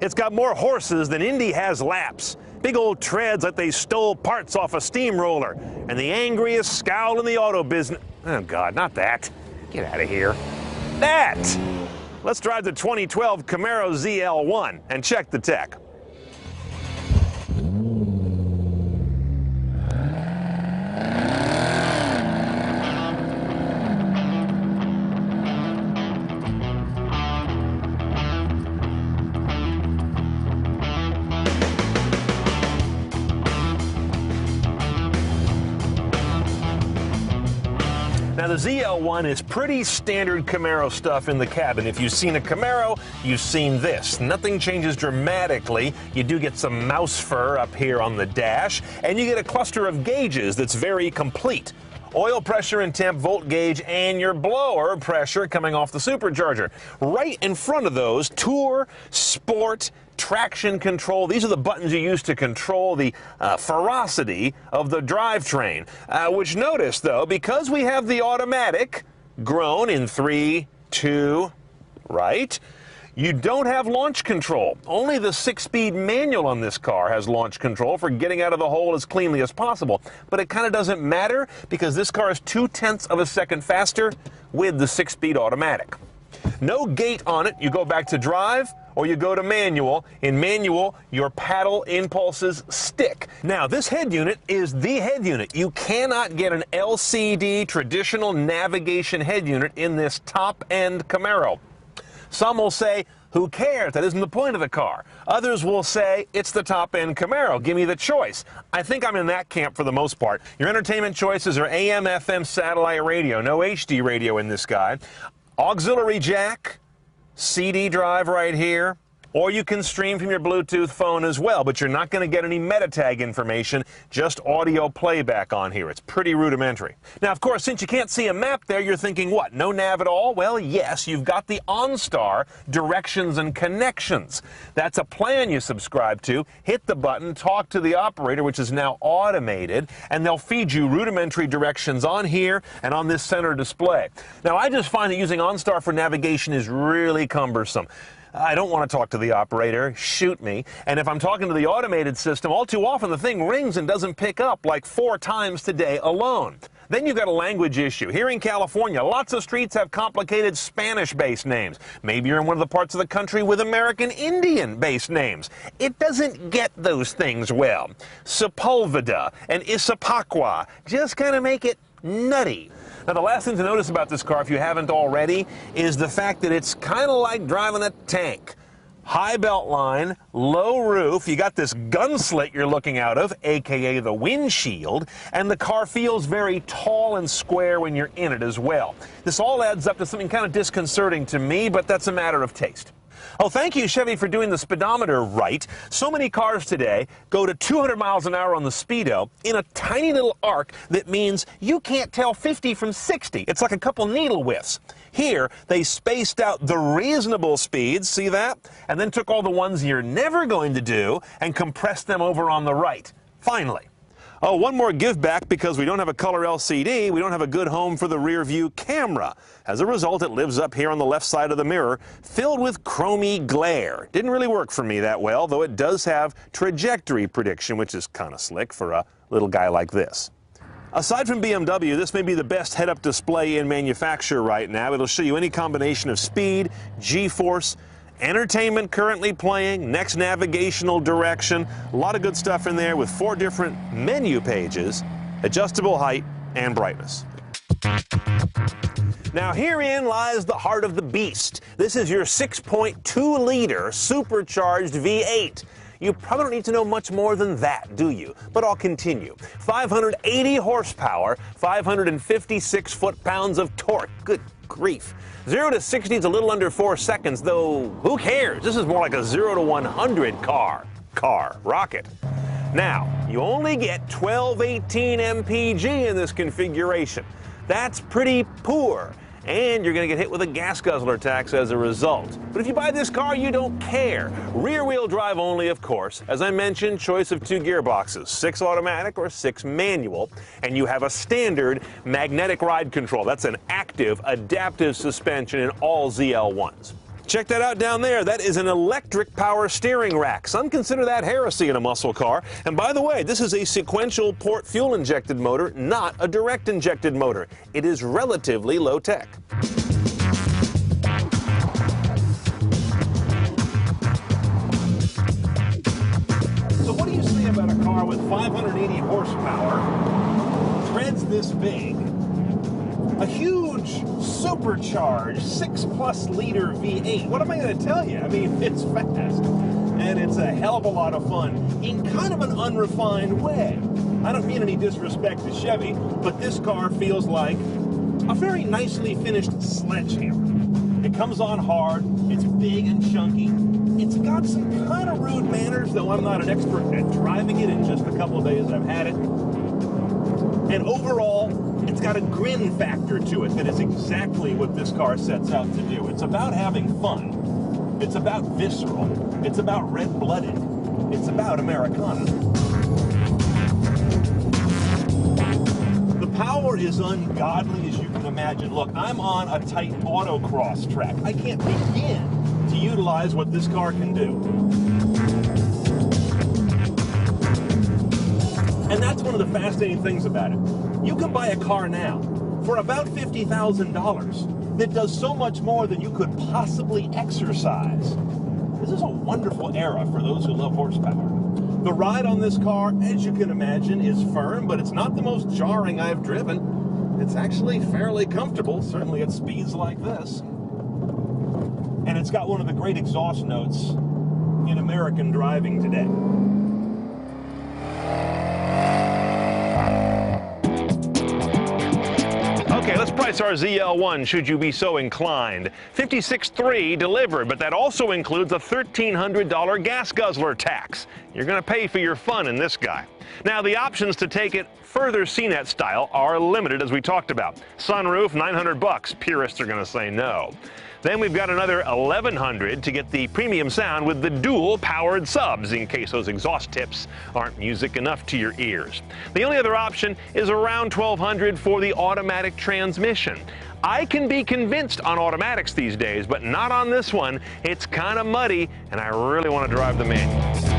It's got more horses than Indy has laps. Big old treads like they stole parts off a steamroller. And the angriest scowl in the auto business. Oh, God, not that. Get out of here. That! Let's drive the 2012 Camaro ZL1 and check the tech. Now, the ZL1 is pretty standard Camaro stuff in the cabin. If you've seen a Camaro, you've seen this. Nothing changes dramatically. You do get some mouse fur up here on the dash, and you get a cluster of gauges that's very complete. Oil pressure and temp, volt gauge, and your blower pressure coming off the supercharger. Right in front of those, Tour, Sport, traction control. These are the buttons you use to control the ferocity of the drivetrain. Which notice, though, because we have the automatic grown in 3, 2, right? You don't have launch control. Only the 6-speed manual on this car has launch control for getting out of the hole as cleanly as possible. But it kind of doesn't matter because this car is 0.2 of a second faster with the 6-speed automatic. No gate on it. You go back to drive or you go to manual. In manual, your paddle impulses stick. Now, this head unit is the head unit. You cannot get an LCD traditional navigation head unit in this top-end Camaro. Some will say, who cares? That isn't the point of the car. Others will say, it's the top-end Camaro. Give me the choice. I think I'm in that camp for the most part. Your entertainment choices are AM, FM, satellite radio. No HD radio in this guy. Auxiliary jack, CD drive right here. Or you can stream from your Bluetooth phone as well, but you're not going to get any meta-tag information, just audio playback on here. It's pretty rudimentary. Now, of course, since you can't see a map there, you're thinking, what, no nav at all? Well, yes, you've got the OnStar directions and connections. That's a plan you subscribe to. Hit the button, talk to the operator, which is now automated, and they'll feed you rudimentary directions on here and on this center display. Now, I just find that using OnStar for navigation is really cumbersome. I don't want to talk to the operator, shoot me. And if I'm talking to the automated system, all too often the thing rings and doesn't pick up like 4 times today alone. Then you've got a language issue. Here in California, lots of streets have complicated Spanish-based names. Maybe you're in one of the parts of the country with American Indian-based names. It doesn't get those things well. Sepulveda and Issaquah just kind of make it nutty. Now, the last thing to notice about this car, if you haven't already, is the fact that it's kind of like driving a tank. High belt line, low roof, you got this gun slit you're looking out of, aka the windshield, and the car feels very tall and square when you're in it as well. This all adds up to something kind of disconcerting to me, but that's a matter of taste. Oh, thank you, Chevy, for doing the speedometer right. So many cars today go to 200 miles an hour on the speedo in a tiny little arc that means you can't tell 50 from 60. It's like a couple needle whiffs. Here, they spaced out the reasonable speeds, see that? And then took all the ones you're never going to do and compressed them over on the right. Finally. Oh, one more give back because we don't have a color LCD, we don't have a good home for the rear view camera. As a result, it lives up here on the left side of the mirror, filled with chromy glare. Didn't really work for me that well, though it does have trajectory prediction, which is kind of slick for a little guy like this. Aside from BMW, this may be the best head-up display in manufacture right now. It'll show you any combination of speed, G-force, entertainment currently playing, next navigational direction, a lot of good stuff in there with 4 different menu pages, adjustable height and brightness. Now herein lies the heart of the beast. This is your 6.2-liter supercharged V8. You probably don't need to know much more than that, do you? But I'll continue. 580 horsepower, 556 foot-pounds of torque. Good grief. 0 to 60 is a little under 4 seconds, though who cares? This is more like a 0 to 100 rocket. Now, you only get 1218 mpg in this configuration. That's pretty poor. And you're going to get hit with a gas guzzler tax as a result. But if you buy this car, you don't care. Rear-wheel drive only, of course. As I mentioned, choice of 2 gearboxes, 6 automatic or 6 manual. And you have a standard magnetic ride control. That's an active, adaptive suspension in all ZL1s. Check that out down there. That is an electric power steering rack. Some consider that heresy in a muscle car. And by the way, this is a sequential port fuel injected motor, not a direct injected motor. It is relatively low tech. So what do you say about a car with 580 horsepower, treads this big, a huge supercharged 6+ liter V8. What am I going to tell you? I mean, it's fast, and it's a hell of a lot of fun in kind of an unrefined way. I don't mean any disrespect to Chevy, but this car feels like a very nicely finished sledgehammer. It comes on hard, it's big and chunky. It's got some kind of rude manners, though I'm not an expert at driving it in just a couple of days I've had it. And overall, it's got a grin factor to it that is exactly what this car sets out to do. It's about having fun. It's about visceral. It's about red-blooded. It's about Americana. The power is ungodly as you can imagine. Look, I'm on a tight autocross track. I can't begin to utilize what this car can do. And that's one of the fascinating things about it. You can buy a car now for about $50,000 that does so much more than you could possibly exercise. This is a wonderful era for those who love horsepower. The ride on this car, as you can imagine, is firm, but it's not the most jarring I've driven. It's actually fairly comfortable, certainly at speeds like this. And it's got one of the great exhaust notes in American driving today. Okay, let's price our ZL1 should you be so inclined. $56,300 delivered, but that also includes a $1,300 gas guzzler tax. You're going to pay for your fun in this guy. Now, the options to take it further CNET style are limited, as we talked about. Sunroof, $900. Purists are going to say no. Then we've got another $1,100 to get the premium sound with the dual powered subs, in case those exhaust tips aren't music enough to your ears. The only other option is around $1,200 for the automatic transmission. I can be convinced on automatics these days, but not on this one. It's kind of muddy, and I really want to drive the manual.